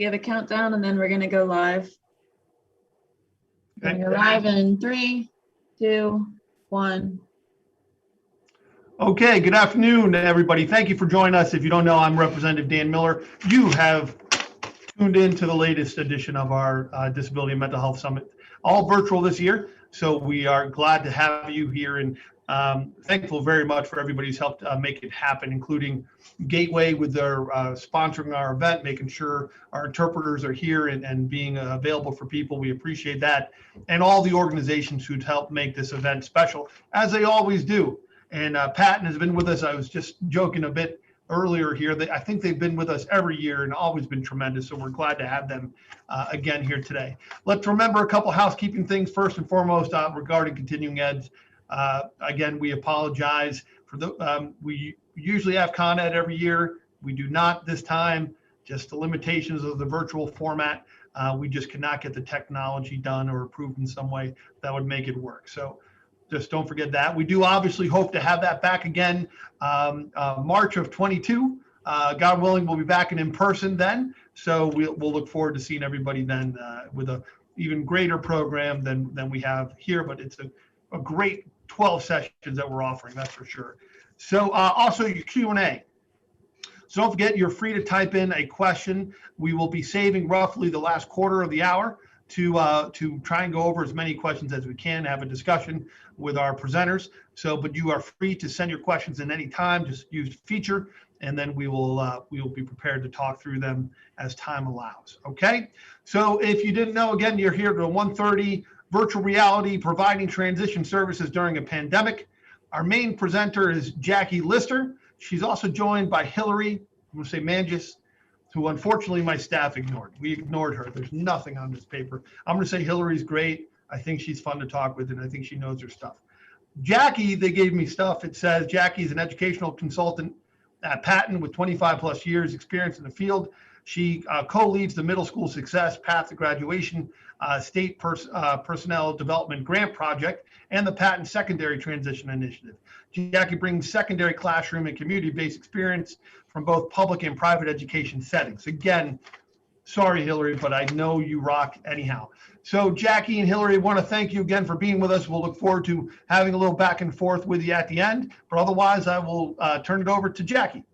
We have a countdown and then we're going to go live. We're going to go Okay. live in 3, 2, 1. Okay, good afternoon, everybody. Thank you for joining us. If you don't know, I'm Representative Dan Miller. You have tuned in to the latest edition of our Disability and Mental Health Summit, all virtual this year. So we are glad to have you here and thankful very much for everybody who's helped make it happen, including Gateway with their sponsoring our event, making sure our interpreters are here and being available for people. We appreciate that. And all the organizations who'd helped make this event special, as they always do. And Patton has been with us. I was just joking a bit earlier here that I think they've been with us every year and always been tremendous. So we're glad to have them again here today. Let's remember a couple housekeeping things first and foremost regarding continuing eds. Again, we apologize for the, we usually have Con Ed every year. We do not this time, just the limitations of the virtual format. We just cannot get the technology done or approved in some way that would make it work. So just don't forget that. We do obviously hope to have that back again March of 22. God willing, we'll be back in person then. So we'll look forward to seeing everybody then with a even greater program than we have here. But it's a great 12 sessions that we're offering, that's for sure. So also your Q&A. So don't forget, you're free to type in a question. We will be saving roughly the last quarter of the hour to try and go over as many questions as we can, have a discussion with our presenters. So, but you are free to send your questions in any time, just use feature, and then we will be prepared to talk through them as time allows, okay? So if you didn't know, again, you're here to 1:30 virtual reality, providing transition services during a pandemic. Our main presenter is Jackie Lister. She's also joined by Hillary, I'm gonna say Mangis, who unfortunately my staff ignored. We ignored her. There's nothing on this paper. I'm gonna say Hillary's great. I think she's fun to talk with and I think she knows her stuff. Jackie, they gave me stuff. It says Jackie's an educational consultant at Patton with 25 plus years experience in the field. She co-leads the Middle School Success Path to Graduation State Personnel Development Grant Project and the Patton Secondary Transition Initiative. Jackie brings secondary classroom and community-based experience from both public and private education settings. Again, sorry, Hillary, but I know you rock anyhow. So Jackie and Hillary, want to thank you again for being with us. We'll look forward to having a little back and forth with you at the end, but otherwise I will turn it over to Jackie.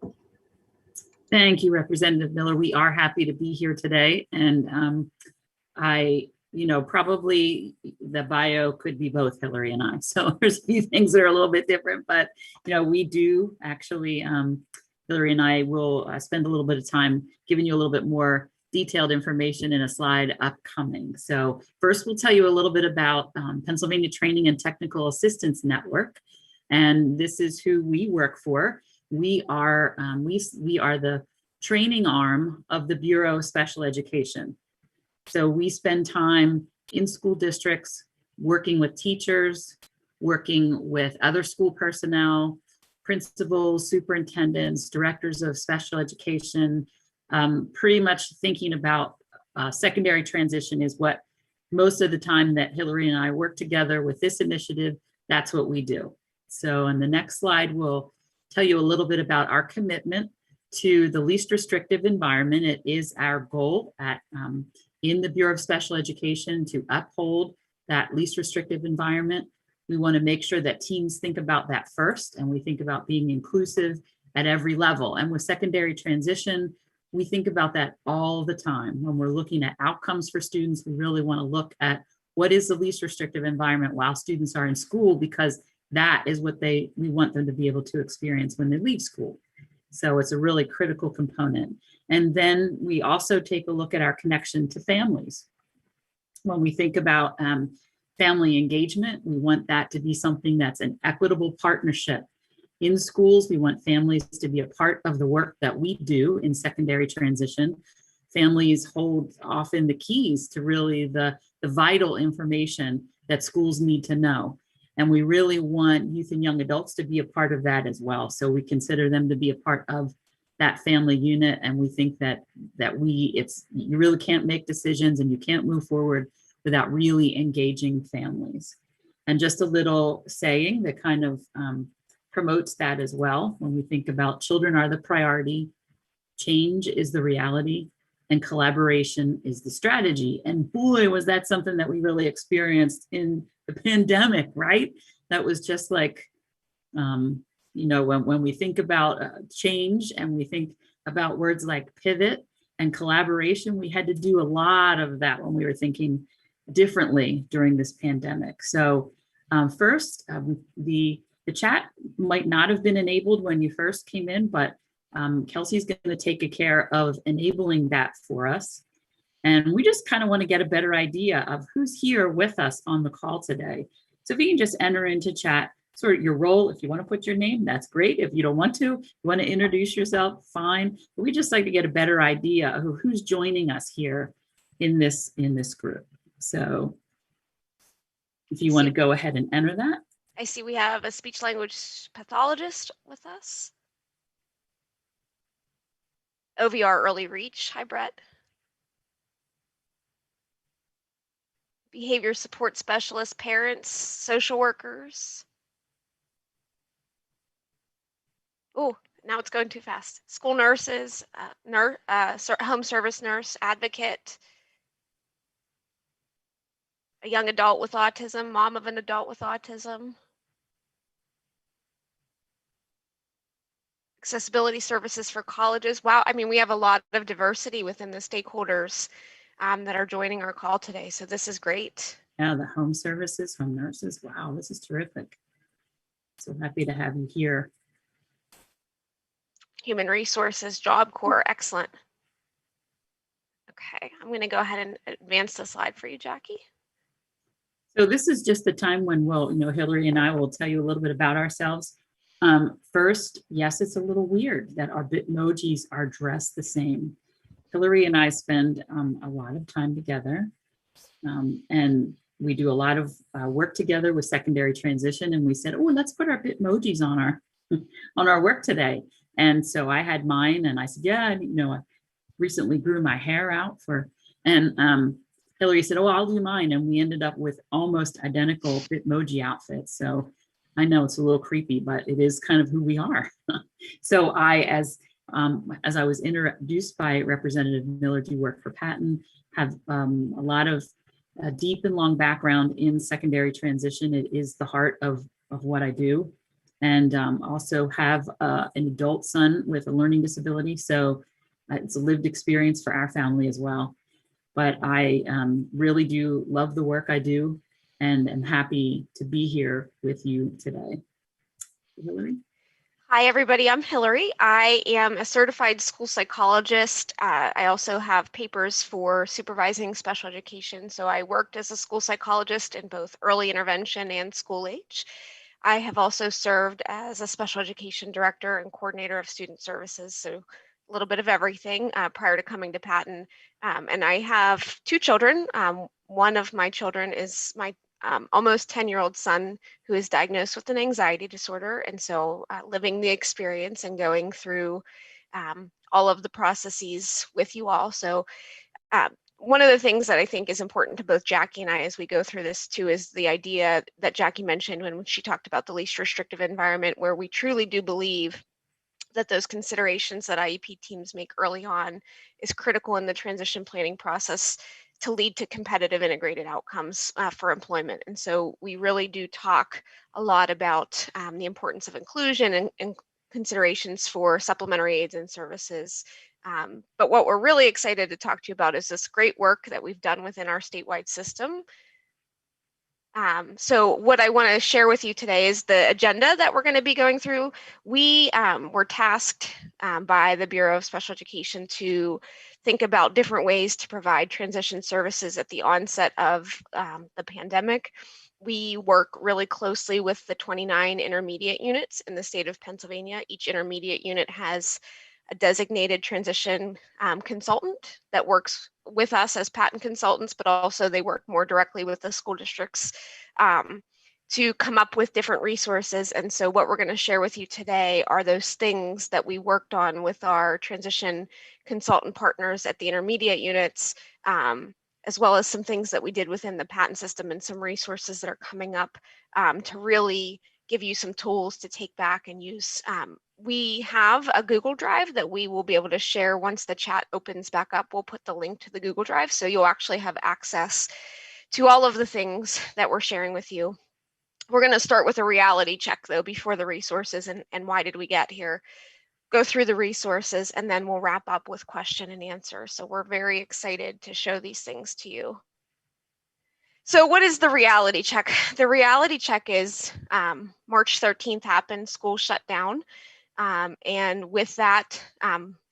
Thank you, Representative Miller. We are happy to be here today. And probably the bio could be both Hillary and I. So there's a few things that are a little bit different, but, we do actually, Hillary and I will spend a little bit of time giving you a little bit more detailed information in a slide upcoming. So first, we'll tell you a little bit about Pennsylvania Training and Technical Assistance Network. And this is who we work for. We are the training arm of the Bureau of Special Education. So we spend time in school districts, working with teachers, working with other school personnel, principals, superintendents, directors of special education, pretty much thinking about secondary transition is what most of the time that Hillary and I work together with this initiative, that's what we do. So on the next slide, we'll tell you a little bit about our commitment to the least restrictive environment. It is our goal in the Bureau of Special Education to uphold that least restrictive environment. We want to make sure that teams think about that first, and we think about being inclusive at every level. And with secondary transition, we think about that all the time. When we're looking at outcomes for students, we really want to look at what is the least restrictive environment while students are in school, because that is what we want them to be able to experience when they leave school. So it's a really critical component. And then we also take a look at our connection to families. When we think about family engagement, we want that to be something that's an equitable partnership. In schools, we want families to be a part of the work that we do in secondary transition. Families hold often the keys to really the vital information that schools need to know. And we really want youth and young adults to be a part of that as well. So we consider them to be a part of that family unit. And we think that you really can't make decisions and you can't move forward without really engaging families. And just a little saying that kind of promotes that as well. When we think about children are the priority, change is the reality, and collaboration is the strategy. And boy, was that something that we really experienced in the pandemic, right? That was just like, when we think about change and we think about words like pivot and collaboration, we had to do a lot of that when we were thinking differently during this pandemic. So first, the chat might not have been enabled when you first came in, but Kelsey's going to take care of enabling that for us. And we just kind of want to get a better idea of who's here with us on the call today. So if you can just enter into chat sort of your role. If you want to put your name, that's great. If you don't want to, you want to introduce yourself, fine. But we just like to get a better idea of who's joining us here in this group. So if you want to go ahead and enter that. I see we have a speech language pathologist with us. OVR Early Reach. Hi, Brett. Behavior support specialists, parents, social workers. Oh, now it's going too fast. School nurses, home service nurse, advocate, a young adult with autism, mom of an adult with autism. Accessibility services for colleges. Wow, I mean, we have a lot of diversity within the stakeholders that are joining our call today. So this is great. Yeah, the home services, home nurses. Wow, this is terrific. So happy to have you here. Human resources, Job Corps, excellent. Okay, I'm going to go ahead and advance the slide for you, Jackie. So this is just the time when Hillary and I will tell you a little bit about ourselves. First, yes, it's a little weird that our Bitmojis are dressed the same. Hillary and I spend a lot of time together, and we do a lot of work together with secondary transition. And we said, oh, let's put our Bitmojis on our work today. And so I had mine, and I said, yeah, I recently grew my hair out and Hillary said, oh, I'll do mine. And we ended up with almost identical Bitmoji outfits. So I know it's a little creepy, but it is kind of who we are. So as I was introduced by Representative Miller, do work for Patton, have a lot of deep and long background in secondary transition. It is the heart of what I do. And also have an adult son with a learning disability. So it's a lived experience for our family as well. But I really do love the work I do and am happy to be here with you today. Hillary? Hi, everybody. I'm Hillary. I am a certified school psychologist. I also have papers for supervising special education. So I worked as a school psychologist in both early intervention and school age. I have also served as a special education director and coordinator of student services, so a little bit of everything prior to coming to Patton. And I have two children. One of my children is my almost 10-year-old son who is diagnosed with an anxiety disorder. And so living the experience and going through all of the processes with you all. So one of the things that I think is important to both Jackie and I as we go through this too is the idea that Jackie mentioned when she talked about the least restrictive environment, where we truly do believe that those considerations that IEP teams make early on is critical in the transition planning process to lead to competitive integrated outcomes for employment. And so we really do talk a lot about the importance of inclusion and considerations for supplementary aids and services. But what we're really excited to talk to you about is this great work that we've done within our statewide system. So what I want to share with you today is the agenda that we're going to be going through. We were tasked by the Bureau of Special Education to think about different ways to provide transition services at the onset of the pandemic. We work really closely with the 29 intermediate units in the state of Pennsylvania. Each intermediate unit has a designated transition consultant that works with us as Patton consultants, but also they work more directly with the school districts to come up with different resources. And so what we're going to share with you today are those things that we worked on with our transition consultant partners at the intermediate units, as well as some things that we did within the Patton system and some resources that are coming up to really give you some tools to take back and use. We have a Google Drive that we will be able to share once the chat opens back up. We'll put the link to the Google Drive, so you'll actually have access to all of the things that we're sharing with you. We're going to start with a reality check, though, before the resources and why did we get here. Go through the resources, and then we'll wrap up with question and answer. So we're very excited to show these things to you. So what is the reality check? The reality check is March 13th happened, school shut down. And with that,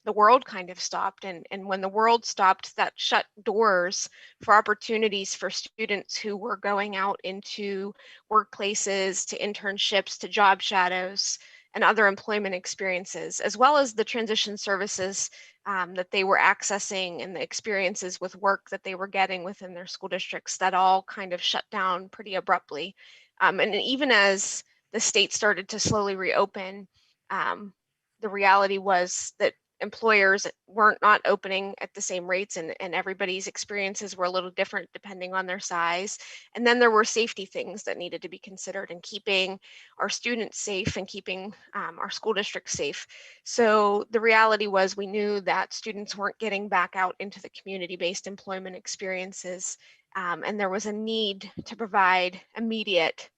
the world kind of stopped. And when the world stopped, that shut doors for opportunities for students who were going out into workplaces, to internships, to job shadows, and other employment experiences, as well as the transition services that they were accessing and the experiences with work that they were getting within their school districts. That all kind of shut down pretty abruptly. And even as the state started to slowly reopen, the reality was that employers weren't not opening at the same rates, and everybody's experiences were a little different depending on their size. And then there were safety things that needed to be considered in keeping our students safe and keeping our school districts safe. So the reality was we knew that students weren't getting back out into the community-based employment experiences, and there was a need to provide immediate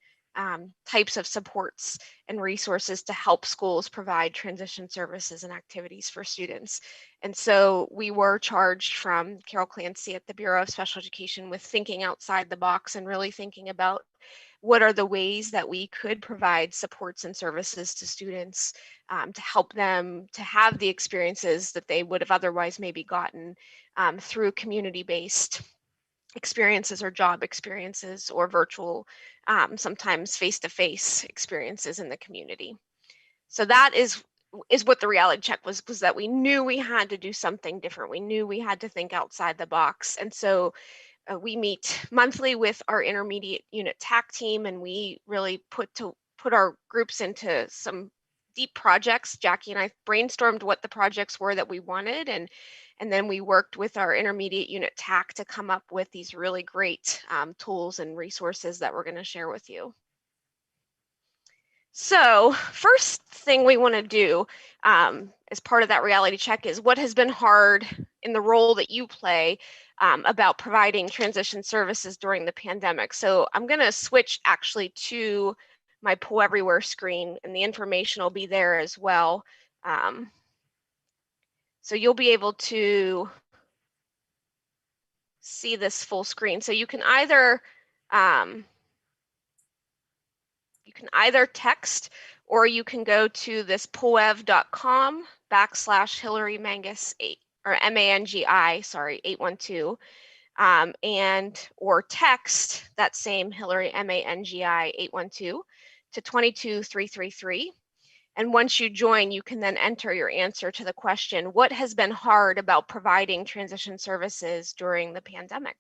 types of supports and resources to help schools provide transition services and activities for students. And so we were charged from Carol Clancy at the Bureau of Special Education with thinking outside the box and really thinking about what are the ways that we could provide supports and services to students to help them to have the experiences that they would have otherwise maybe gotten through community-based experiences or job experiences or virtual, sometimes face-to-face experiences in the community. So that is what the reality check was that we knew we had to do something different. We knew we had to think outside the box. And so we meet monthly with our intermediate unit TAC team, and we really put our groups into some deep projects. Jackie and I brainstormed what the projects were that we wanted, and then we worked with our intermediate unit TAC to come up with these really great tools and resources that we're going to share with you. So first thing we want to do as part of that reality check is what has been hard in the role that you play about providing transition services during the pandemic. So I'm going to switch actually to my Pool Everywhere screen, and the information will be there as well. So you'll be able to see this full screen. So you can either text, or you can go to this poev.com/Hillary Mangus 8 or MANGI, sorry, 812, and or text that same Hillary MANGI 812 to 22333. And once you join, you can then enter your answer to the question, what has been hard about providing transition services during the pandemic?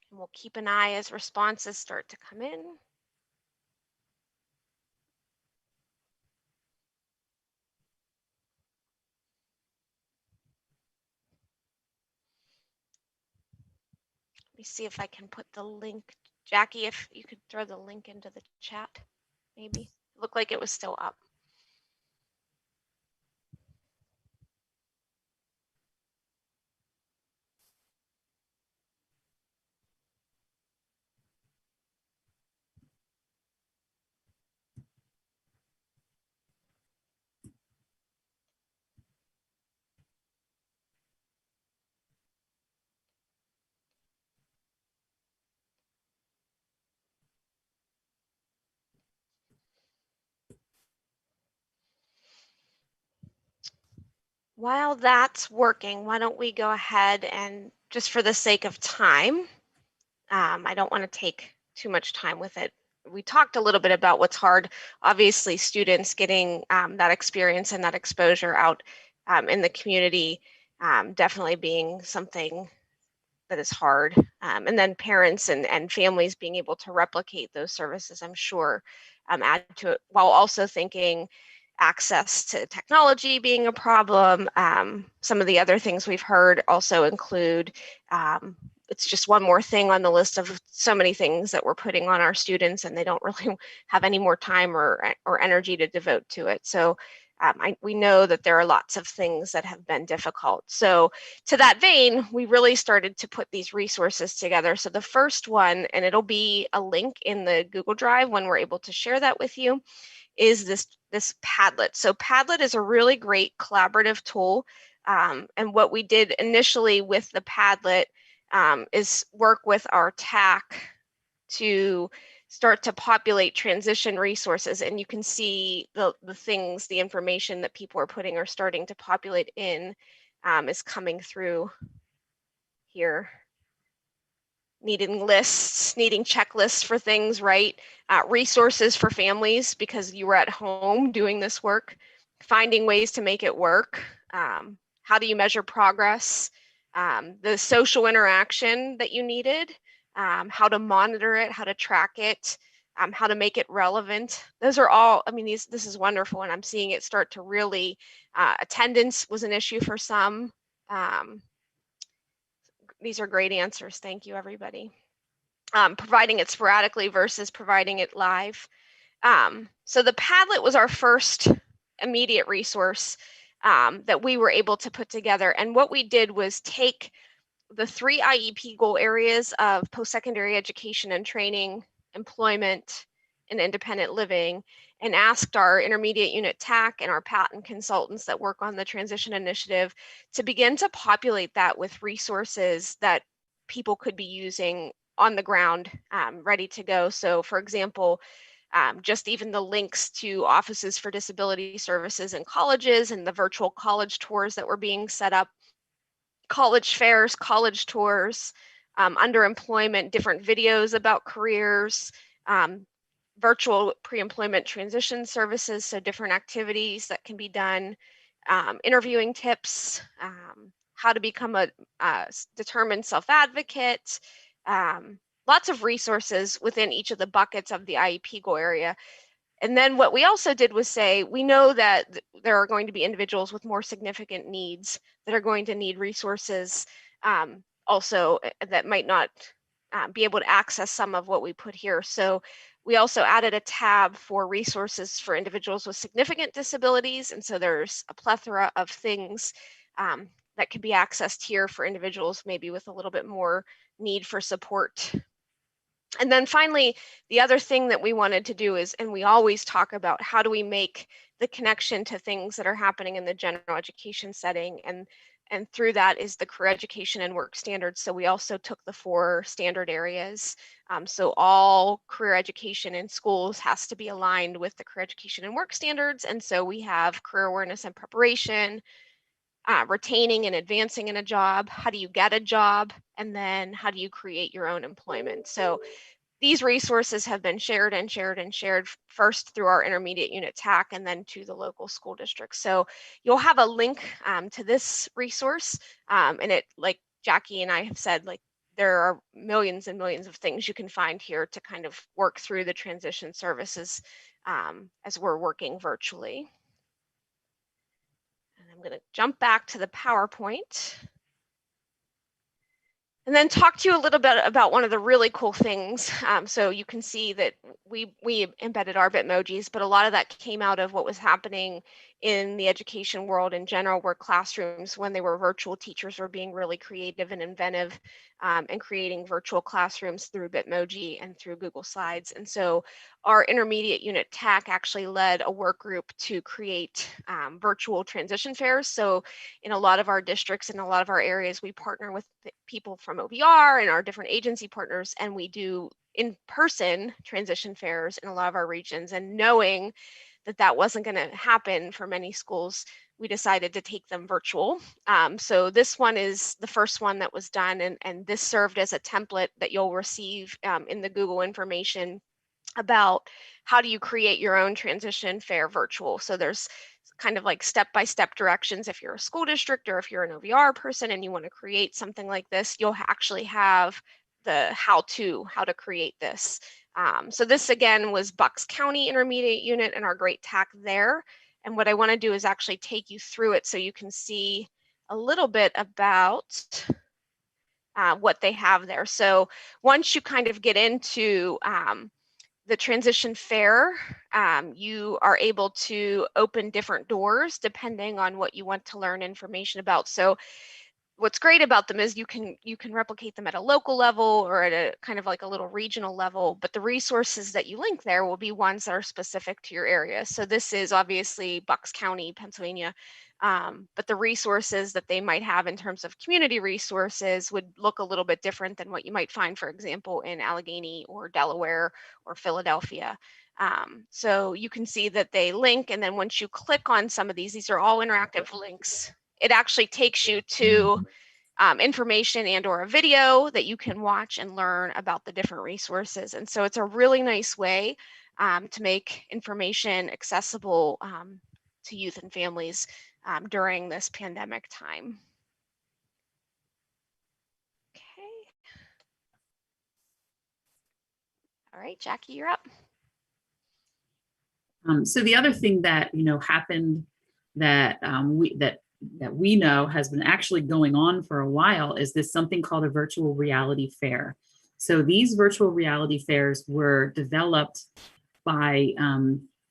And we'll keep an eye as responses start to come in. Let me see if I can put the link. Jackie, if you could throw the link into the chat, maybe. It looked like it was still up. While that's working, why don't we go ahead and, just for the sake of time, I don't want to take too much time with it. We talked a little bit about what's hard. Obviously, students getting that experience and that exposure out in the community definitely being something that is hard. And then parents and families being able to replicate those services, I'm sure, add to it, while also thinking access to technology being a problem. Some of the other things we've heard also include it's just one more thing on the list of so many things that we're putting on our students, and they don't really have any more time or energy to devote to it. So we know that there are lots of things that have been difficult. So to that vein, we really started to put these resources together. So the first one, and it'll be a link in the Google Drive when we're able to share that with you, is this Padlet. So Padlet is a really great collaborative tool. And what we did initially with the Padlet is work with our TAC to start to populate transition resources. And you can see the things, the information that people are putting or starting to populate in is coming through here. Needing lists, needing checklists for things, right? Resources for families because you were at home doing this work, finding ways to make it work. How do you measure progress? The social interaction that you needed, how to monitor it, how to track it, how to make it relevant. Those are all, I mean, this is wonderful, and I'm seeing it start to really, attendance was an issue for some. These are great answers. Thank you, everybody. Providing it sporadically versus providing it live. So the Padlet was our first immediate resource that we were able to put together. And what we did was take the 3 IEP goal areas of post-secondary education and training, employment, and independent living, and asked our intermediate unit TAC and our patent consultants that work on the transition initiative to begin to populate that with resources that people could be using on the ground, ready to go. So for example, just even the links to offices for disability services in colleges and the virtual college tours that were being set up, college fairs, college tours, underemployment, different videos about careers, virtual pre-employment transition services, so different activities that can be done, interviewing tips, how to become a determined self-advocate, lots of resources within each of the buckets of the IEP goal area. And then what we also did was say, we know that there are going to be individuals with more significant needs that are going to need resources also that might not be able to access some of what we put here. So we also added a tab for resources for individuals with significant disabilities. And so there's a plethora of things that can be accessed here for individuals maybe with a little bit more need for support. And then finally, the other thing that we wanted to do is, and we always talk about, how do we make the connection to things that are happening in the general education setting, and through that is the career education and work standards. So we also took the 4 standard areas. So all career education in schools has to be aligned with the career education and work standards. And so we have career awareness and preparation, retaining and advancing in a job, how do you get a job, and then how do you create your own employment. So these resources have been shared and shared and shared, first through our intermediate unit TAC and then to the local school districts. So you'll have a link to this resource, and it, like Jackie and I have said, like there are millions and millions of things you can find here to kind of work through the transition services as we're working virtually. And I'm going to jump back to the PowerPoint and then talk to you a little bit about one of the really cool things. So you can see that we embedded our Bitmojis, but a lot of that came out of what was happening in the education world in general, where classrooms, when they were virtual, teachers were being really creative and inventive and creating virtual classrooms through Bitmoji and through Google Slides. And so our intermediate unit TAC actually led a work group to create virtual transition fairs. So in a lot of our districts and a lot of our areas, we partner with people from OVR and our different agency partners, and we do in-person transition fairs in a lot of our regions. And knowing that that wasn't going to happen for many schools, we decided to take them virtual. So this one is the first one that was done, and this served as a template that you'll receive in the Google information about how do you create your own transition fair virtual. So there's kind of like step-by-step directions. If you're a school district or if you're an OVR person and you want to create something like this, you'll actually have the how to create this. So this again was Bucks County Intermediate Unit and our great TAC there. And what I want to do is actually take you through it so you can see a little bit about what they have there. So once you kind of get into the transition fair, you are able to open different doors depending on what you want to learn information about. So what's great about them is you can replicate them at a local level or at a kind of like a little regional level, but the resources that you link there will be ones that are specific to your area. So this is obviously Bucks County, Pennsylvania, but the resources that they might have in terms of community resources would look a little bit different than what you might find, for example, in Allegheny or Delaware or Philadelphia. So you can see that they link, and then once you click on some of these are all interactive links. It actually takes you to information and or a video that you can watch and learn about the different resources. And so it's a really nice way to make information accessible to youth and families during this pandemic time. Okay. All right, Jackie, you're up. So the other thing that happened that we know has been actually going on for a while is this something called a virtual reality fair. So these virtual reality fairs were developed by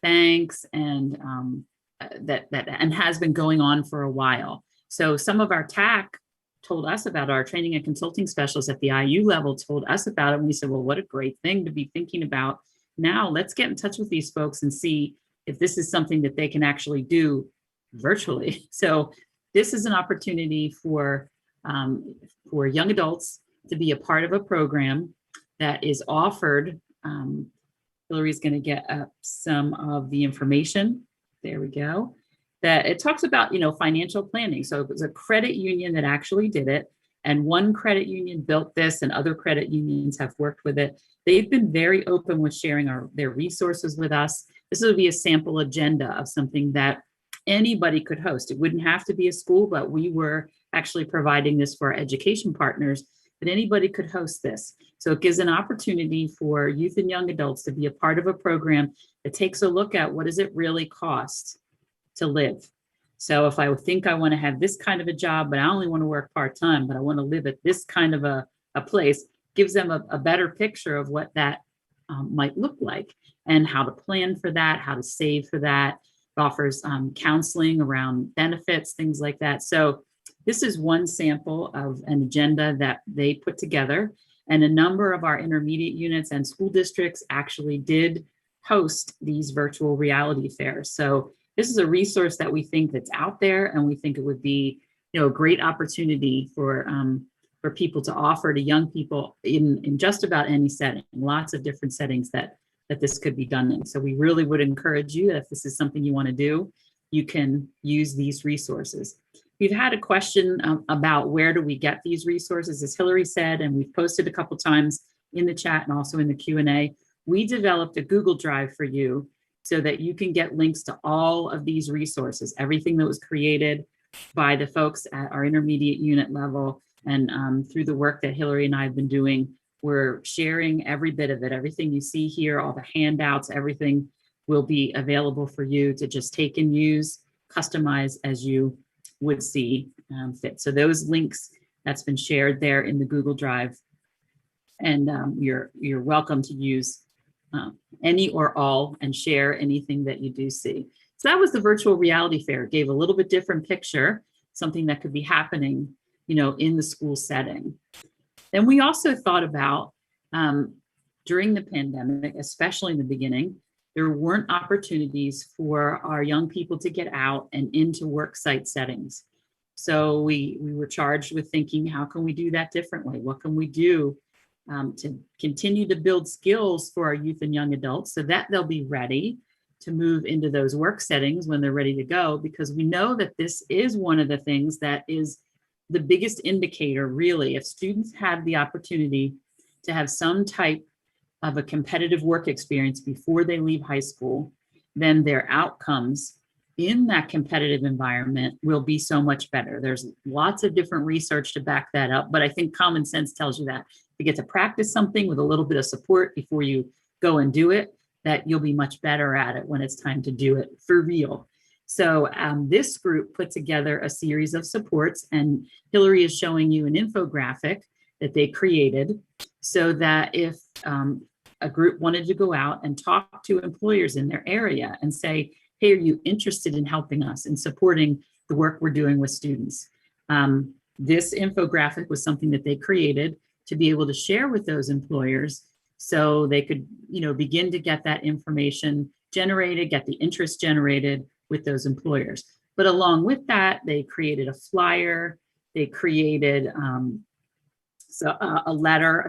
banks and and has been going on for a while. So some of our TAC told us about, our training and consulting specialists at the IU level told us about it. And we said, well, what a great thing to be thinking about. Now let's get in touch with these folks and see if this is something that they can actually do virtually. So this is an opportunity for young adults to be a part of a program that is offered. Hillary's going to get up some of the information. There we go. That it talks about, financial planning. So it was a credit union that actually did it. And one credit union built this and other credit unions have worked with it. They've been very open with sharing their resources with us. This would be a sample agenda of something that anybody could host. It wouldn't have to be a school, but we were actually providing this for our education partners, but anybody could host this. So it gives an opportunity for youth and young adults to be a part of a program that takes a look at what does it really cost to live. So if I think I want to have this kind of a job, but I only want to work part-time, but I want to live at this kind of a place, gives them a better picture of what that might look like and how to plan for that, how to save for that. It offers counseling around benefits, things like that. So this is one sample of an agenda that they put together, and a number of our intermediate units and school districts actually did host these virtual reality fairs. So this is a resource that we think that's out there, and we think it would be, a great opportunity for people to offer to young people in just about any setting. Lots of different settings that this could be done in. So we really would encourage you that if this is something you want to do, you can use these resources. We've had a question about where do we get these resources, as Hillary said, and we've posted a couple times in the chat and also in the Q&A. We developed a Google Drive for you so that you can get links to all of these resources, everything that was created by the folks at our intermediate unit level. And through the work that Hillary and I have been doing, we're sharing every bit of it. Everything you see here, all the handouts, everything will be available for you to just take and use, customize as you would see fit. So those links, that's been shared there in the Google Drive. And you're welcome to use any or all and share anything that you do see. So that was the virtual reality fair. It gave a little bit different picture, something that could be happening, in the school setting. Then we also thought about during the pandemic, especially in the beginning, there weren't opportunities for our young people to get out and into work site settings. So we were charged with thinking, how can we do that differently? What can we do to continue to build skills for our youth and young adults so that they'll be ready to move into those work settings when they're ready to go? Because we know that this is one of the things that is the biggest indicator, really. If students have the opportunity to have some type of a competitive work experience before they leave high school, then their outcomes in that competitive environment will be so much better. There's lots of different research to back that up, but I think common sense tells you that if you get to practice something with a little bit of support before you go and do it, that you'll be much better at it when it's time to do it for real. So this group put together a series of supports, and Hillary is showing you an infographic that they created so that if a group wanted to go out and talk to employers in their area and say, hey, are you interested in helping us and supporting the work we're doing with students? This infographic was something that they created to be able to share with those employers so they could, begin to get that information generated, get the interest generated with those employers. But along with that, they created a flyer, they created a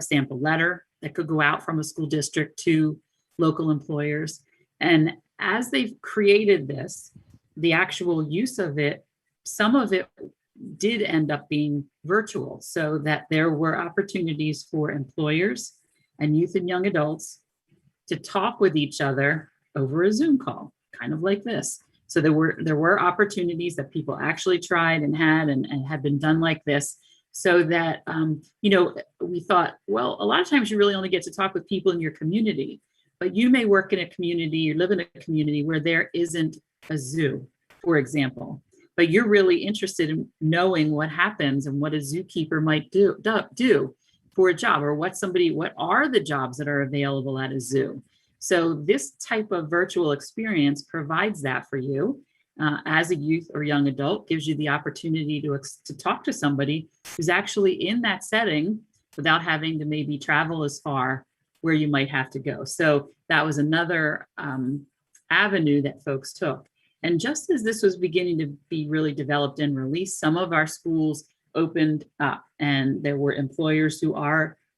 sample letter that could go out from a school district to local employers. And as they've created this, the actual use of it, some of it did end up being virtual, so that there were opportunities for employers and youth and young adults to talk with each other over a Zoom call, kind of like this. So there were opportunities that people actually tried and had been done like this, so that we thought, well, a lot of times you really only get to talk with people in your community, but you may work in a community, you live in a community where there isn't a zoo, for example, but you're really interested in knowing what happens and what a zookeeper might do for a job, or what are the jobs that are available at a zoo. So this type of virtual experience provides that for you as a youth or young adult, gives you the opportunity to talk to somebody who's actually in that setting without having to maybe travel as far where you might have to go. So that was another avenue that folks took. And just as this was beginning to be really developed and released, some of our schools opened up, and there were employers who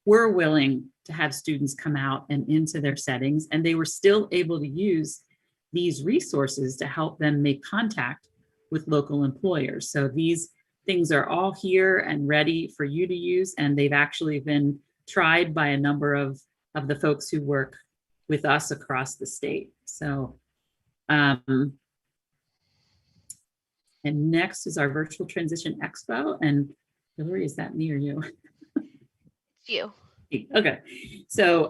were willing to have students come out and into their settings, and they were still able to use these resources to help them make contact with local employers. So these things are all here and ready for you to use, and they've actually been tried by a number of the folks who work with us across the state. So, and next is our Virtual Transition Expo. And Hillary, is that me or you? You. Okay. So,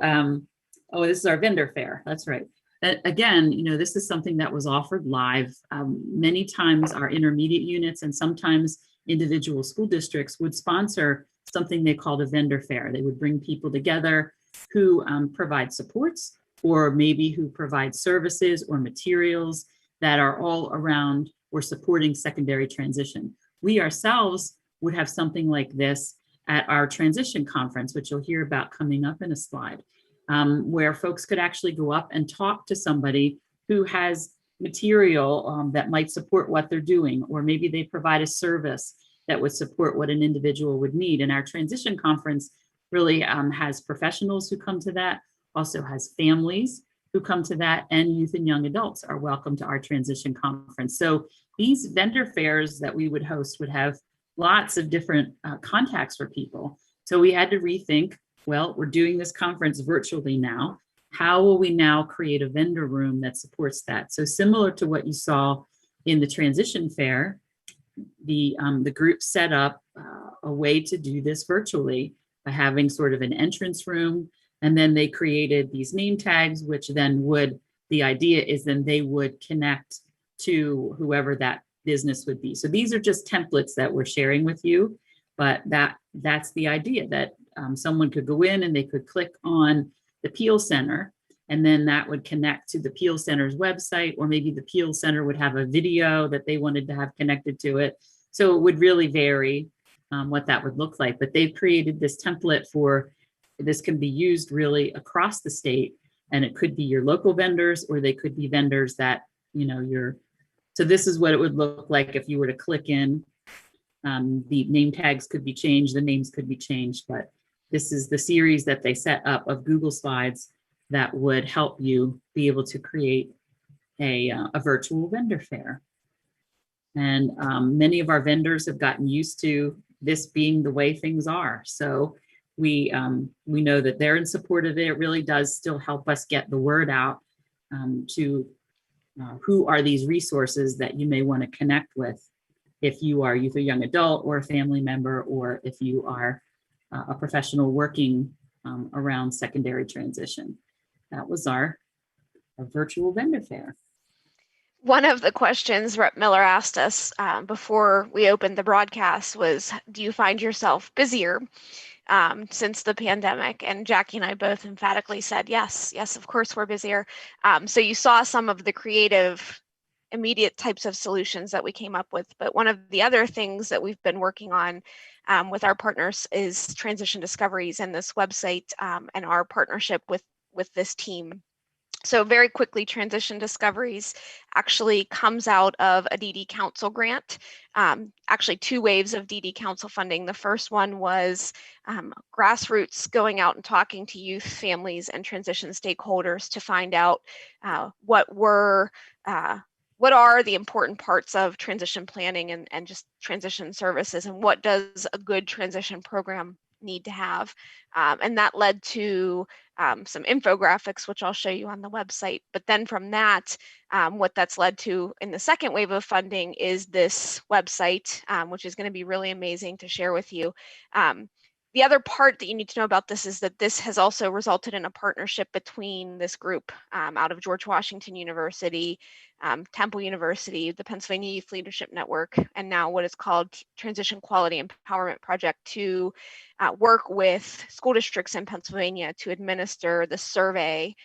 this is our vendor fair. That's right. Again, this is something that was offered live. Many times our intermediate units and sometimes individual school districts would sponsor something they called a vendor fair. They would bring people together who provide supports, or maybe who provide services or materials that are all around or supporting secondary transition. We ourselves would have something like this at our transition conference, which you'll hear about coming up in a slide, where folks could actually go up and talk to somebody who has material that might support what they're doing, or maybe they provide a service that would support what an individual would need. And our transition conference really has professionals who come to that, also has families who come to that, and youth and young adults are welcome to our transition conference. So these vendor fairs that we would host would have lots of different contacts for people. So we had to rethink, well, we're doing this conference virtually now. How will we now create a vendor room that supports that? So similar to what you saw in the transition fair, the group set up a way to do this virtually by having sort of an entrance room. And then they created these name tags, which then the idea is then they would connect to whoever that business would be. So these are just templates that we're sharing with you, but that's the idea, that someone could go in and they could click on the Peel Center, and then that would connect to the Peel Center's website, or maybe the Peel Center would have a video that they wanted to have connected to it. So it would really vary what that would look like. But they've created this template for this, can be used really across the state, and it could be your local vendors, or they could be vendors that, so this is what it would look like if you were to click in. The name tags could be changed, the names could be changed, but this is the series that they set up of Google Slides that would help you be able to create a virtual vendor fair. And many of our vendors have gotten used to this being the way things are. So we know that they're in support of it. It really does still help us get the word out to who are these resources that you may want to connect with if you are youth or young adult, or a family member, or if you are a professional working around secondary transition. That was our virtual vendor fair. One of the questions Rep. Miller asked us before we opened the broadcast was, do you find yourself busier since the pandemic? And Jackie and I both emphatically said, yes, of course we're busier. So you saw some of the creative, immediate types of solutions that we came up with. But one of the other things that we've been working on with our partners is Transition Discoveries and this website and our partnership with this team. So very quickly, Transition Discoveries actually comes out of a DD Council grant, actually 2 waves of DD Council funding. The first one was grassroots going out and talking to youth, families, and transition stakeholders to find out what are the important parts of transition planning and just transition services, and what does a good transition program need to have. And that led to some infographics, which I'll show you on the website. But then from that, what that's led to in the second wave of funding is this website, which is going to be really amazing to share with you. The other part that you need to know about this is that this has also resulted in a partnership between this group out of George Washington University, Temple University, the Pennsylvania Youth Leadership Network, and now what is called Transition Quality Empowerment Project to work with school districts in Pennsylvania to administer the survey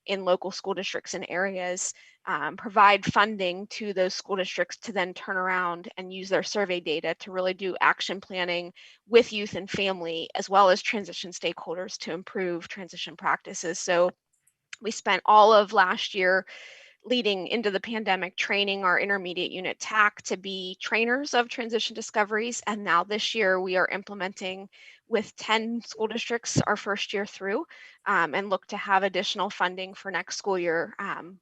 in local school districts and areas, provide funding to those school districts to then turn around and use their survey data to really do action planning with youth and family, as well as transition stakeholders to improve transition practices. So we spent all of last year leading into the pandemic training our intermediate unit TAC to be trainers of Transition Discoveries. And now this year we are implementing with 10 school districts our first year through, and look to have additional funding for next school year,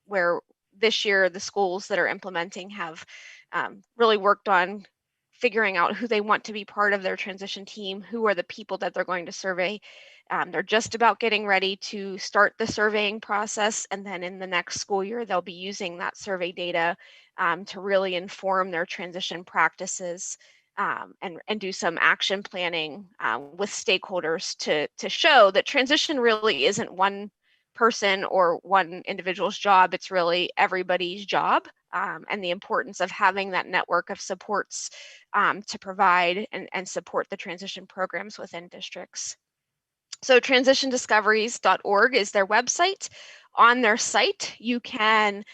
where this year the schools that are implementing have really worked on figuring out who they want to be part of their transition team, who are the people that they're going to survey. They're just about getting ready to start the surveying process, and then in the next school year, they'll be using that survey data to really inform their transition practices and do some action planning with stakeholders to show that transition really isn't one person or one individual's job. It's really everybody's job, and the importance of having that network of supports to provide and support the transition programs within districts. So transitiondiscoveries.org is their website. On their site, you can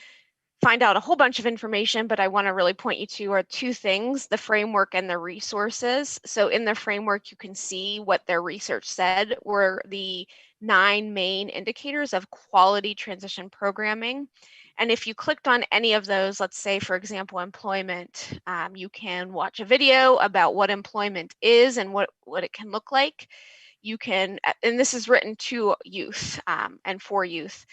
find out a whole bunch of information, but I want to really point you to are 2 things, the framework and the resources. So in the framework, you can see what their research said were the 9 main indicators of quality transition programming. And if you clicked on any of those, let's say, for example, employment, you can watch a video about what employment is and what it can look like. You can, and this is written to youth and for youth,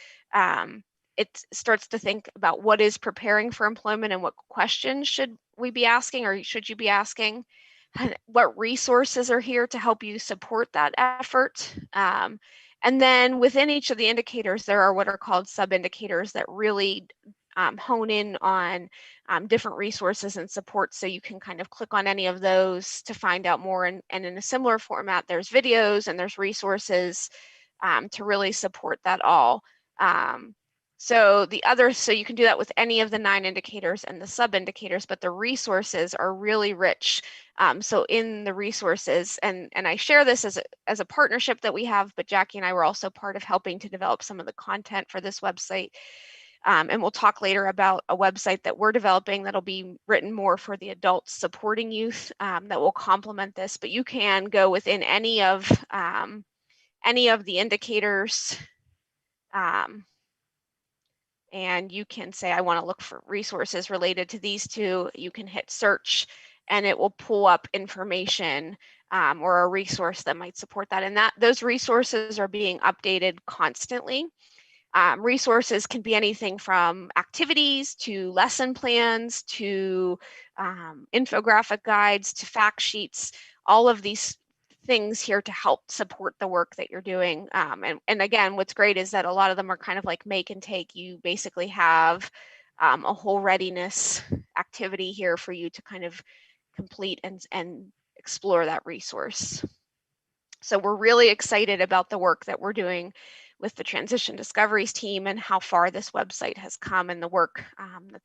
it starts to think about what is preparing for employment and what questions should we be asking or should you be asking, what resources are here to help you support that effort. And then within each of the indicators, there are what are called sub-indicators that really hone in on different resources and supports. So you can kind of click on any of those to find out more. And in a similar format, there's videos and there's resources to really support that all. So you can do that with any of the 9 indicators and the sub-indicators, but the resources are really rich. So in the resources, and I share this as a partnership that we have, but Jackie and I were also part of helping to develop some of the content for this website. And we'll talk later about a website that we're developing that'll be written more for the adults supporting youth that will complement this. But you can go within any of the indicators, and you can say, I want to look for resources related to these 2. You can hit search, and it will pull up information or a resource that might support that. And those resources are being updated constantly. Resources can be anything from activities to lesson plans to infographic guides to fact sheets, all of these things here to help support the work that you're doing. And again, what's great is that a lot of them are kind of like make and take. You basically have a whole readiness activity here for you to kind of complete and explore that resource. So we're really excited about the work that we're doing with the Transition Discoveries team and how far this website has come and the work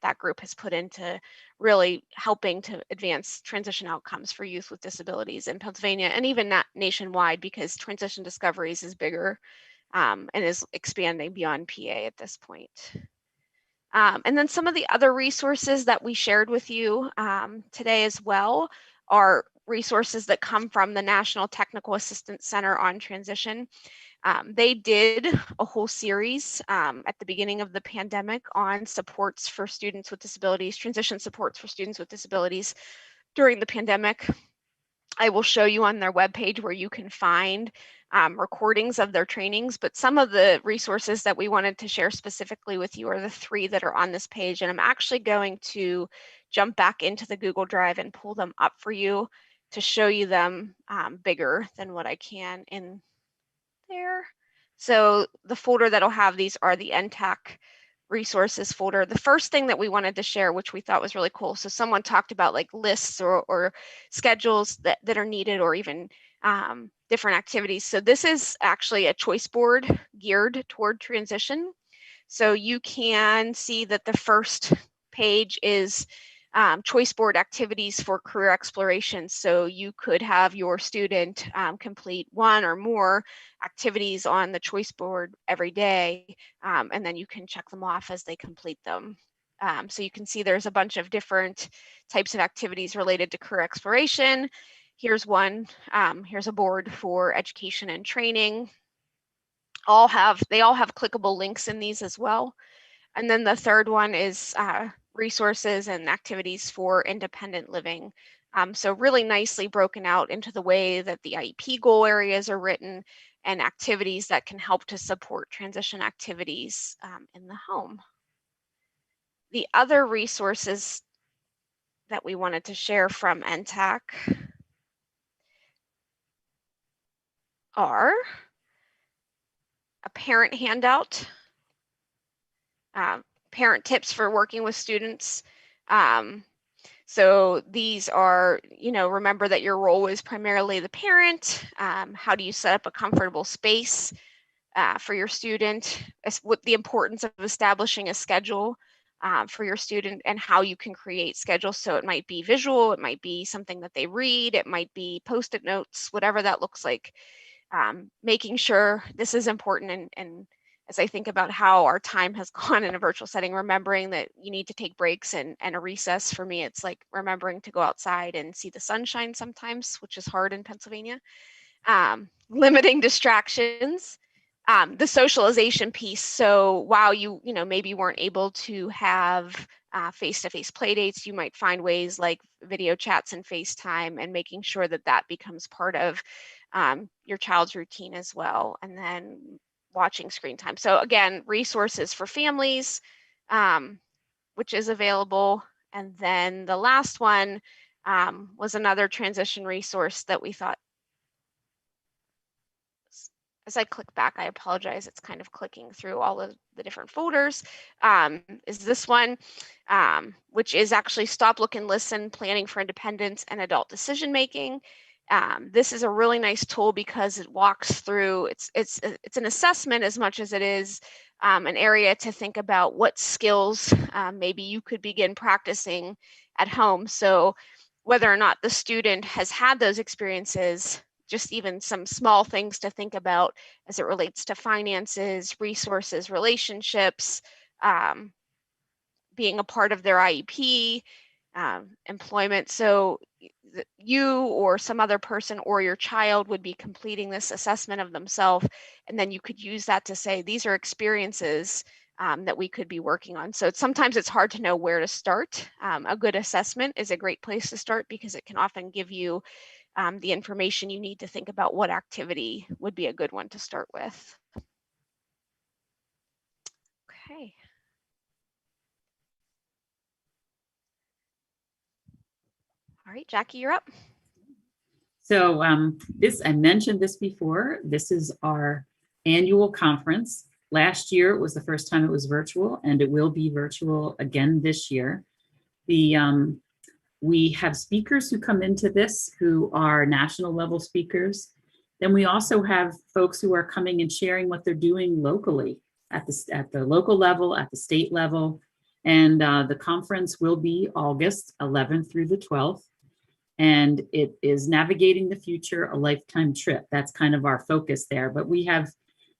that group has put into really helping to advance transition outcomes for youth with disabilities in Pennsylvania and even not nationwide, because Transition Discoveries is bigger and is expanding beyond PA at this point. And then some of the other resources that we shared with you today as well are resources that come from the National Technical Assistance Center on Transition. They did a whole series at the beginning of the pandemic on supports for students with disabilities, transition supports for students with disabilities during the pandemic. I will show you on their webpage where you can find recordings of their trainings, but some of the resources that we wanted to share specifically with you are the 3 that are on this page. And I'm actually going to jump back into the Google Drive and pull them up for you to show you them bigger than what I can in there. So the folder that'll have these are the NTAC resources folder. The first thing that we wanted to share, which we thought was really cool. So someone talked about like lists or schedules that are needed, or even different activities. So this is actually a choice board geared toward transition. So you can see that the first page is choice board activities for career exploration. So you could have your student complete 1 or more activities on the choice board every day, and then you can check them off as they complete them. So you can see there's a bunch of different types of activities related to career exploration. Here's one, here's a board for education and training. They all have clickable links in these as well. And then the third one is resources and activities for independent living. So really nicely broken out into the way that the IEP goal areas are written and activities that can help to support transition activities in the home. The other resources that we wanted to share from NTAC are a parent handout, parent tips for working with students. So these are, remember that your role is primarily the parent. How do you set up a comfortable space for your student? What the importance of establishing a schedule for your student, and how you can create schedules. So it might be visual, it might be something that they read, it might be Post-it notes, whatever that looks like. Making sure this is important, and as I think about how our time has gone in a virtual setting, remembering that you need to take breaks and a recess. For me, it's like remembering to go outside and see the sunshine sometimes, which is hard in Pennsylvania. Limiting distractions, the socialization piece. So while you maybe weren't able to have face-to-face play dates, you might find ways like video chats and FaceTime, and making sure that that becomes part of your child's routine as well. And then watching screen time. So again, resources for families, which is available. And then the last one was another transition resource that we thought, as I click back, I apologize, it's kind of clicking through all of the different folders, is this one, which is actually Stop, Look, and Listen, Planning for Independence and Adult Decision Making. This is a really nice tool because it walks through, it's an assessment as much as it is an area to think about what skills maybe you could begin practicing at home. So whether or not the student has had those experiences, just even some small things to think about as it relates to finances, resources, relationships, being a part of their IEP, employment. So you or some other person or your child would be completing this assessment of themselves, and then you could use that to say, these are experiences that we could be working on. So sometimes it's hard to know where to start. A good assessment is a great place to start because it can often give you the information you need to think about what activity would be a good one to start with. Okay. All right, Jackie, you're up. So I mentioned this before, this is our annual conference. Last year was the first time it was virtual, and it will be virtual again this year. We have speakers who come into this who are national level speakers, Then we also have folks who are coming and sharing what they're doing locally at the local level, at the state level. And the conference will be August 11th through the 12th. And it is Navigating the Future, a Lifetime Trip. That's kind of our focus there. But we have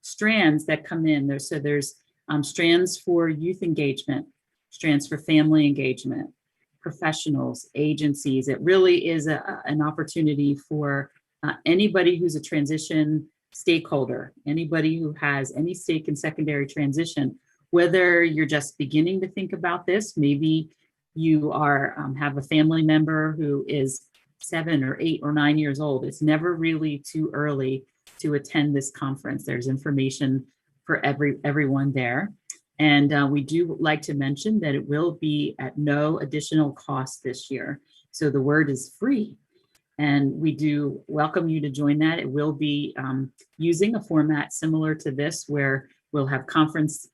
strands that come in there. So there's strands for youth engagement, strands for family engagement, professionals, agencies. It really is an opportunity for anybody who's a transition stakeholder, anybody who has any stake in secondary transition, whether you're just beginning to think about this, maybe you are have a family member who is 7 or 8 or 9 years old. It's never really too early to attend this conference. There's information for everyone there. And we do like to mention that it will be at no additional cost this year. So the word is free. And we do welcome you to join that. It will be using a format similar to this, where we'll have conference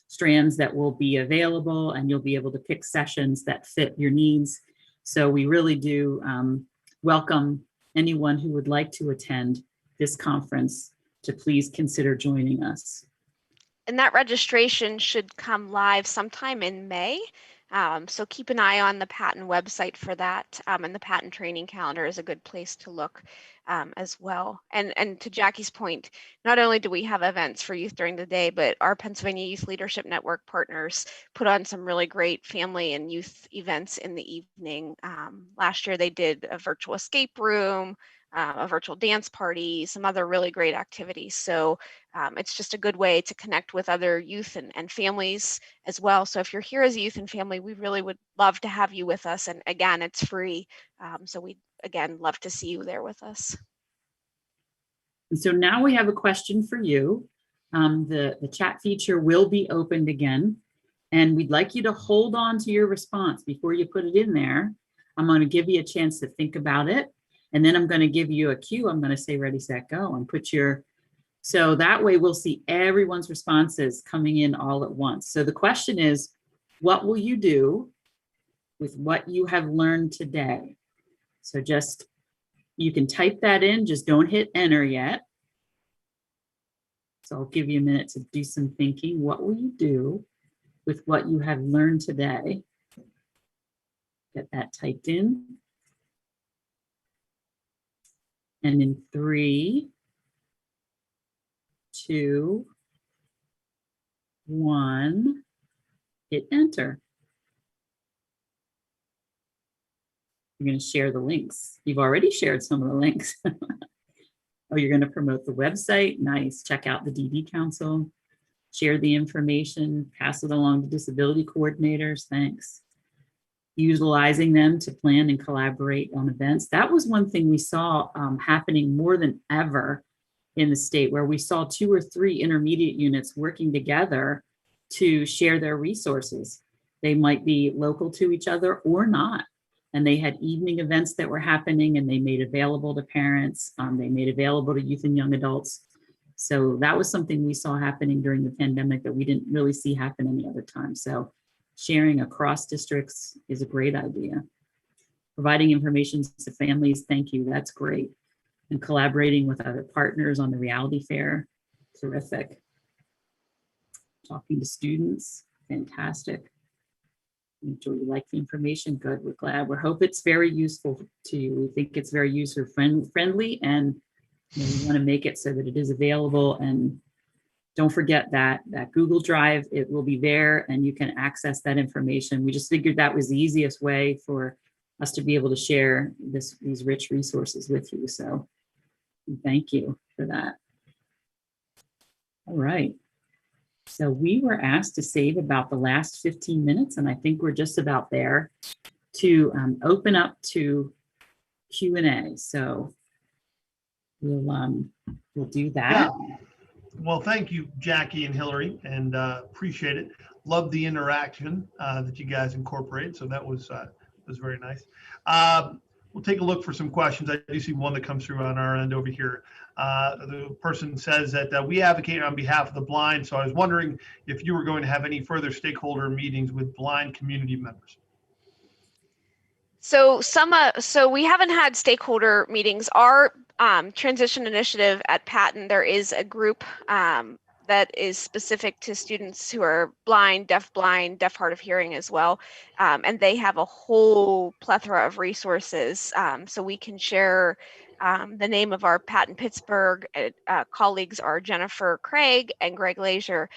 strands that will be available, and you'll be able to pick sessions that fit your needs. So we really do welcome anyone who would like to attend this conference to please consider joining us. And that registration should come live sometime in May. So keep an eye on the Patent website for that. And the Patent training calendar is a good place to look as well. And to Jackie's point, not only do we have events for youth during the day, but our Pennsylvania Youth Leadership Network partners put on some really great family and youth events in the evening. Last year they did a virtual escape room, a virtual dance party, some other really great activities. So it's just a good way to connect with other youth and families as well. So if you're here as a youth and family, we really would love to have you with us. And again, it's free. So we'd, again, love to see you there with us. And so now we have a question for you. The chat feature will be opened again, and we'd like you to hold on to your response before you put it in there. I'm going to give you a chance to think about it. And then I'm going to give you a cue. I'm going to say ready, set, go, and put your, so that way we'll see everyone's responses coming in all at once. So the question is, what will you do with what you have learned today? So just, you can type that in, just don't hit enter yet. So I'll give you a minute to do some thinking. What will you do with what you have learned today? Get that typed in. And in 3, 2, 1, hit enter. You're going to share the links. You've already shared some of the links. Oh, you're going to promote the website. Nice. Check out the DD Council. Share the information. Pass it along to disability coordinators. Thanks. Utilizing them to plan and collaborate on events. That was one thing we saw happening more than ever in the state, where we saw 2 or 3 intermediate units working together to share their resources. They might be local to each other or not. And they had evening events that were happening, and they made available to parents. They made available to youth and young adults. So that was something we saw happening during the pandemic that we didn't really see happen any other time. So sharing across districts is a great idea. Providing information to families, thank you, that's great. And collaborating with other partners on the reality fair, terrific. Talking to students, fantastic. Do you like the information? Good, we're glad. We hope it's very useful to you. We think it's very user friendly, and we want to make it so that it is available. And don't forget that Google Drive, it will be there and you can access that information. We just figured that was the easiest way for us to be able to share these rich resources with you. So thank you for that. All right. So we were asked to save about the last 15 minutes, and I think we're just about there, to open up to Q&A. So we'll do that. Yeah. Well, thank you, Jackie and Hillary, and appreciate it. Love the interaction that you guys incorporate. So that was very nice. We'll take a look for some questions. I do see one that comes through on our end over here. The person says that we advocate on behalf of the blind. So I was wondering if you were going to have any further stakeholder meetings with blind community members. So we haven't had stakeholder meetings. Our transition initiative at Patton, there is a group that is specific to students who are blind, deaf, hard of hearing as well. And they have a whole plethora of resources. So we can share the name of our Patton Pittsburgh colleagues are Jennifer Craig and Greg Lazier.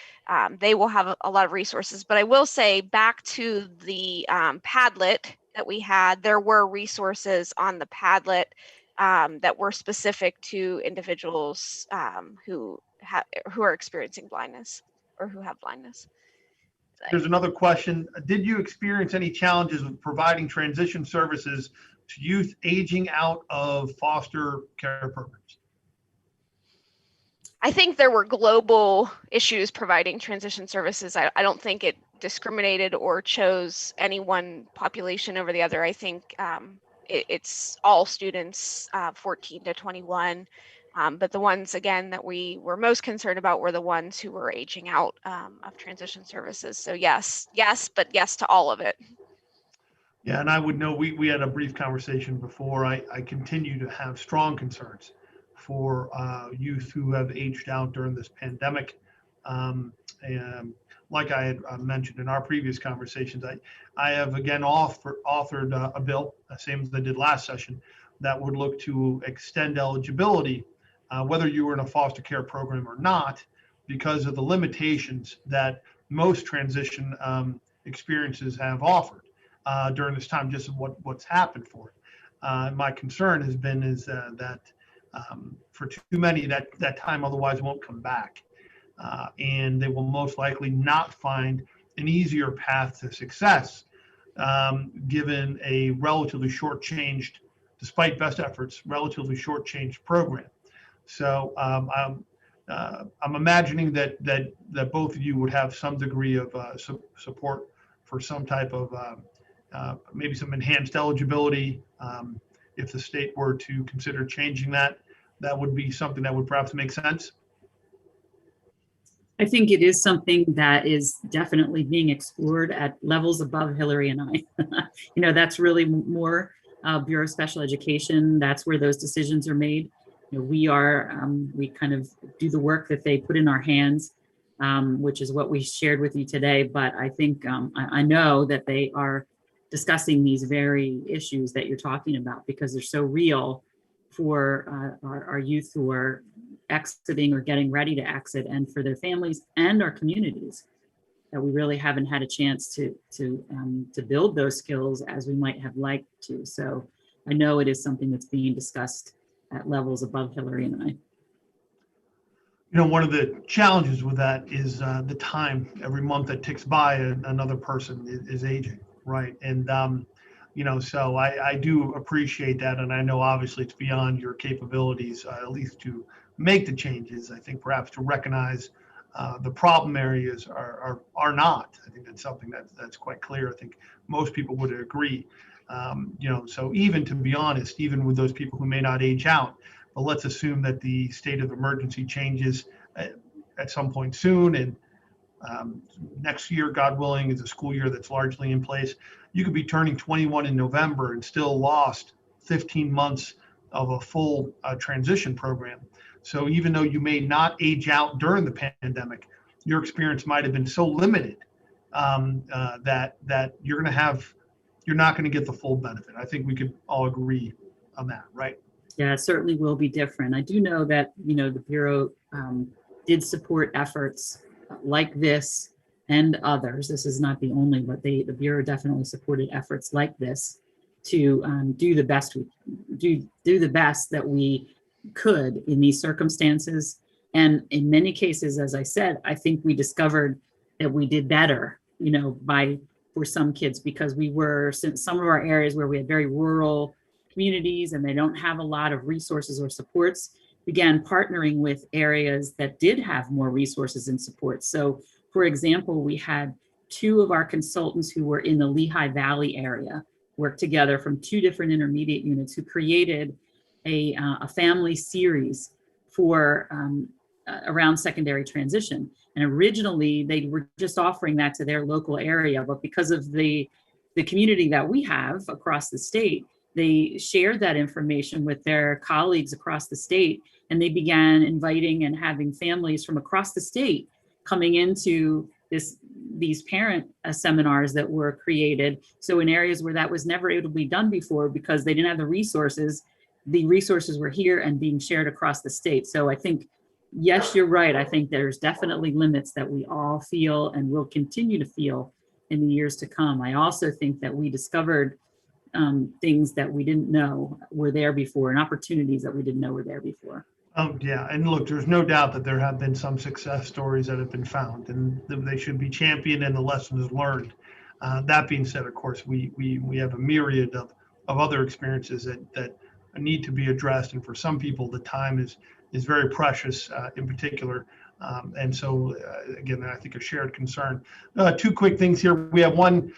They will have a lot of resources. But I will say, back to the Padlet that we had, there were resources on the Padlet that were specific to individuals who are experiencing blindness or who have blindness. There's another question. Did you experience any challenges with providing transition services to youth aging out of foster care programs? I think there were global issues providing transition services. I don't think it discriminated or chose any one population over the other. I think it's all students 14 to 21. But the ones, again, that we were most concerned about were the ones who were aging out of transition services. So yes, but yes to all of it. Yeah, and I would know, we had a brief conversation before. I continue to have strong concerns for youth who have aged out during this pandemic. And like I had mentioned in our previous conversations, I have again authored a bill, same as I did last session, that would look to extend eligibility, whether you were in a foster care program or not, because of the limitations that most transition experiences have offered during this time, just what's happened for it. My concern has been that for too many, that time otherwise won't come back. And they will most likely not find an easier path to success, given a relatively shortchanged, despite best efforts, relatively shortchanged program. So I'm imagining that both of you would have some degree of support for some type of maybe some enhanced eligibility. If the state were to consider changing that, that would be something that would perhaps make sense. I think it is something that is definitely being explored at levels above Hillary and I. That's really more Bureau of Special Education. That's where those decisions are made. We kind of do the work that they put in our hands, which is what we shared with you today. But I think I know that they are discussing these very issues that you're talking about, because they're so real for our youth who are exiting or getting ready to exit, and for their families and our communities, that we really haven't had a chance to build those skills as we might have liked to. So I know it is something that's being discussed at levels above Hillary and I. One of the challenges with that is the time every month that ticks by, another person is aging, right? And so I do appreciate that, and I know obviously it's beyond your capabilities, at least to make the changes. I think perhaps to recognize the problem areas are not. I think that's something that's quite clear. I think most people would agree. So even, to be honest, even with those people who may not age out, but let's assume that the state of emergency changes at some point soon, and next year, God willing, is a school year that's largely in place. You could be turning 21 in November and still lost 15 months of a full transition program. So even though you may not age out during the pandemic, your experience might have been so limited that you're not going to get the full benefit. I think we could all agree on that, right? Yeah, it certainly will be different. I do know that, the Bureau did support efforts like this and others. This is not the only, but the Bureau definitely supported efforts like this to do the best that we could in these circumstances. And in many cases, as I said, I think we discovered that we did better, for some kids, because we were, since some of our areas where we had very rural communities and they don't have a lot of resources or supports, began partnering with areas that did have more resources and support. So, for example, we had 2 of our consultants who were in the Lehigh Valley area work together from 2 different intermediate units, who created a family series for around secondary transition. And originally they were just offering that to their local area, but because of the community that we have across the state, they shared that information with their colleagues across the state, and they began inviting and having families from across the state coming into these parent seminars that were created. So in areas where that was never able to be done before because they didn't have the resources were here and being shared across the state. So I think, yes, you're right. I think there's definitely limits that we all feel and will continue to feel in the years to come. I also think that we discovered things that we didn't know were there before and opportunities that we didn't know were there before. Yeah, and look, there's no doubt that there have been some success stories that have been found, and they should be championed and the lessons learned. That being said, of course, we have a myriad of other experiences that need to be addressed, and for some people, the time is very precious, in particular. And so, again, I think a shared concern. Two quick things here. We have one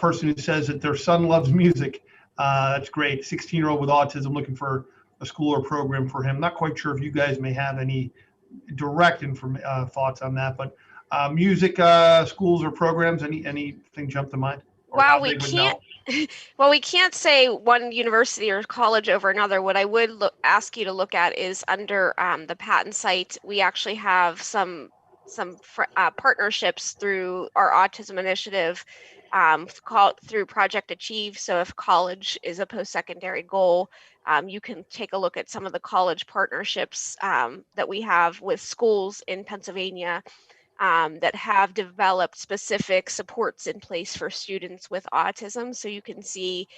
person who says that their son loves music. That's great. 16-year-old with autism looking for a school or program for him. Not quite sure if you guys may have any direct thoughts on that, but music schools or programs, anything jump to mind? Well, we can't. Well, we can't say one university or college over another. What I would ask you to look at is under the Patton site. We actually have some partnerships through our autism initiative, called through Project Achieve. So if college is a post-secondary goal, you can take a look at some of the college partnerships that we have with schools in Pennsylvania that have developed specific supports in place for students with autism. So you can see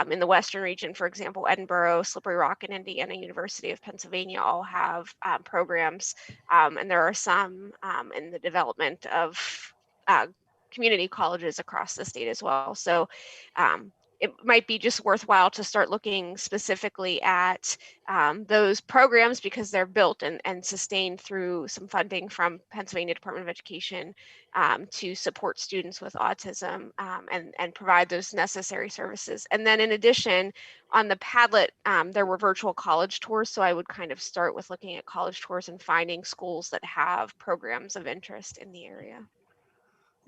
in the Western region, for example, Edinburgh, Slippery Rock, and Indiana University of Pennsylvania all have programs. And there are some in the development of community colleges across the state as well. So it might be just worthwhile to start looking specifically at those programs because they're built and sustained through some funding from Pennsylvania Department of Education to support students with autism and provide those necessary services. And then in addition, on the Padlet, there were virtual college tours. So I would kind of start with looking at college tours and finding schools that have programs of interest in the area.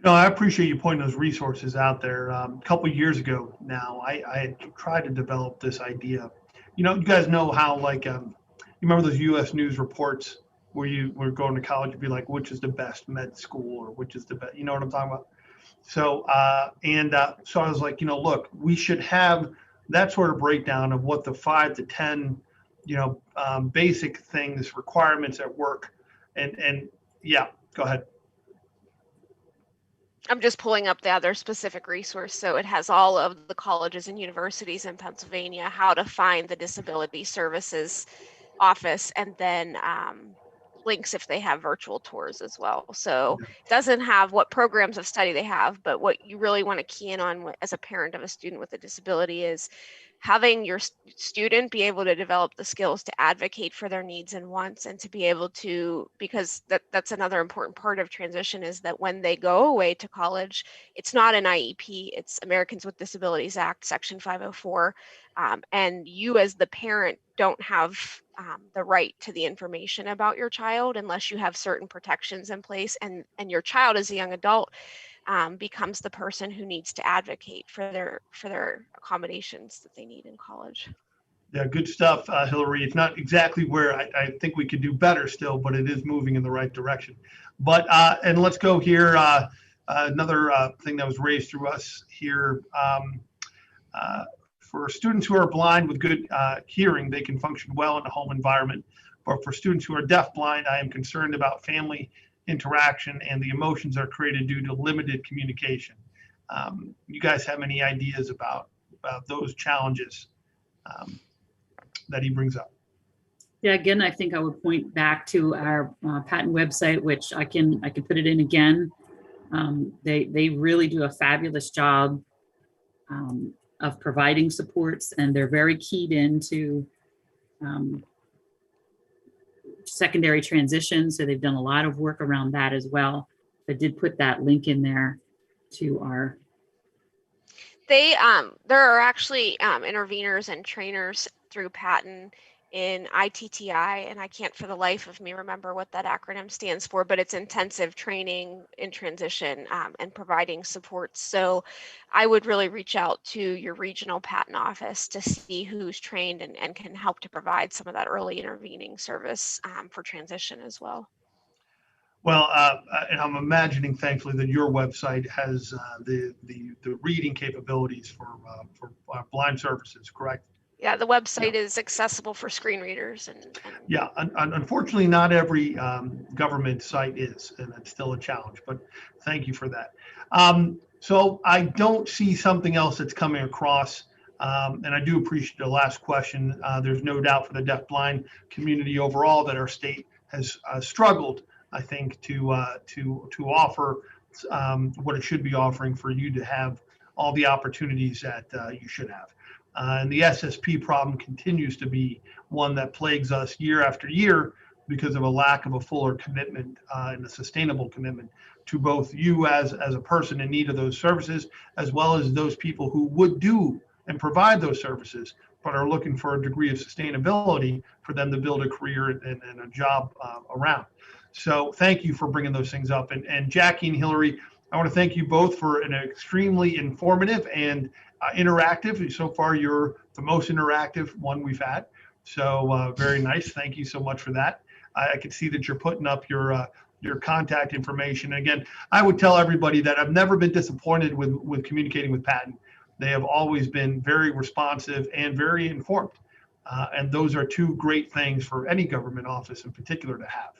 No, I appreciate you pointing those resources out there. A couple of years ago now, I had tried to develop this idea. You guys know how, like, you remember those U.S. News reports where you were going to college, you'd be like, which is the best med school or which is the best, you know what I'm talking about? So, so I was like, look, we should have that sort of breakdown of what the 5 to 10, basic things, requirements at work. And yeah, go ahead. I'm just pulling up the other specific resource. So it has all of the colleges and universities in Pennsylvania, how to find the disability services office, and then links if they have virtual tours as well. So it doesn't have what programs of study they have, but what you really want to key in on as a parent of a student with a disability is having your student be able to develop the skills to advocate for their needs and wants, and to be able to, because that's another important part of transition, is that when they go away to college, it's not an IEP, it's Americans with Disabilities Act, Section 504. And you as the parent don't have the right to the information about your child unless you have certain protections in place, and your child as a young adult becomes the person who needs to advocate for their accommodations that they need in college. Yeah, good stuff, Hillary. It's not exactly where I think we could do better still, but it is moving in the right direction. But and let's go here. Another thing that was raised through us here. For students who are blind with good hearing, they can function well in a home environment. But for students who are deaf-blind, I am concerned about family interaction and the emotions that are created due to limited communication. You guys have any ideas about those challenges that he brings up? Yeah, again, I think I would point back to our Patton website, which I can put it in again. They really do a fabulous job of providing supports, and they're very keyed into secondary transition. So they've done a lot of work around that as well. I did put that link in there to our. There are actually interveners and trainers through Patton in ITTI, and I can't for the life of me remember what that acronym stands for, but it's intensive training in transition and providing support. So I would really reach out to your regional patent office to see who's trained and can help to provide some of that early intervening service for transition as well. Well, and I'm imagining, thankfully, that your website has the reading capabilities for blind services, correct? Yeah, the website is accessible for screen readers and Yeah, unfortunately, not every government site is, and it's still a challenge, but thank you for that. So I don't see something else that's coming across, and I do appreciate the last question. There's no doubt for the deafblind community overall that our state has struggled, I think, to offer what it should be offering for you to have all the opportunities that you should have. And the SSP problem continues to be one that plagues us year after year because of a lack of a fuller commitment and a sustainable commitment to both you as a person in need of those services, as well as those people who would do and provide those services, but are looking for a degree of sustainability for them to build a career and a job around. So thank you for bringing those things up. And Jackie and Hillary, I want to thank you both for an extremely informative and interactive. So far, you're the most interactive one we've had. So very nice. Thank you so much for that. I can see that you're putting up your contact information. Again, I would tell everybody that I've never been disappointed with communicating with Patent. They have always been very responsive and very informed. And those are two great things for any government office in particular to have.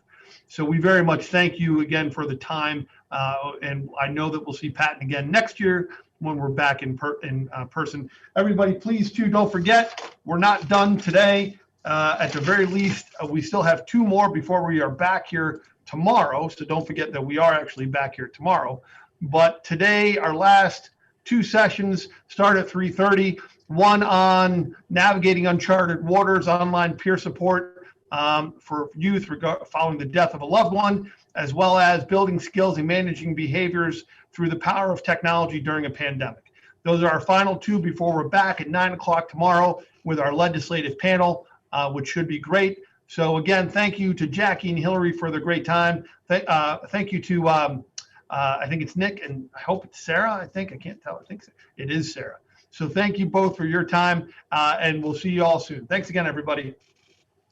So we very much thank you again for the time. And I know that we'll see Patent again next year when we're back in person. Everybody, please too, don't forget, we're not done today. At the very least, we still have 2 more before we are back here tomorrow. So don't forget that we are actually back here tomorrow. But today, our last 2 sessions start at 3:30. One on navigating uncharted waters, online peer support for youth following the death of a loved one, as well as building skills and managing behaviors through the power of technology during a pandemic. Those are our final 2 before we're back at 9 o'clock tomorrow with our legislative panel, which should be great. So again, thank you to Jackie and Hillary for the great time. Thank you to, I think it's Nick, and I hope it's Sarah. I can't tell. I think it is Sarah. So thank you both for your time, and we'll see you all soon. Thanks again, everybody.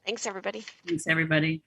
thanks, everybody. Thanks, everybody.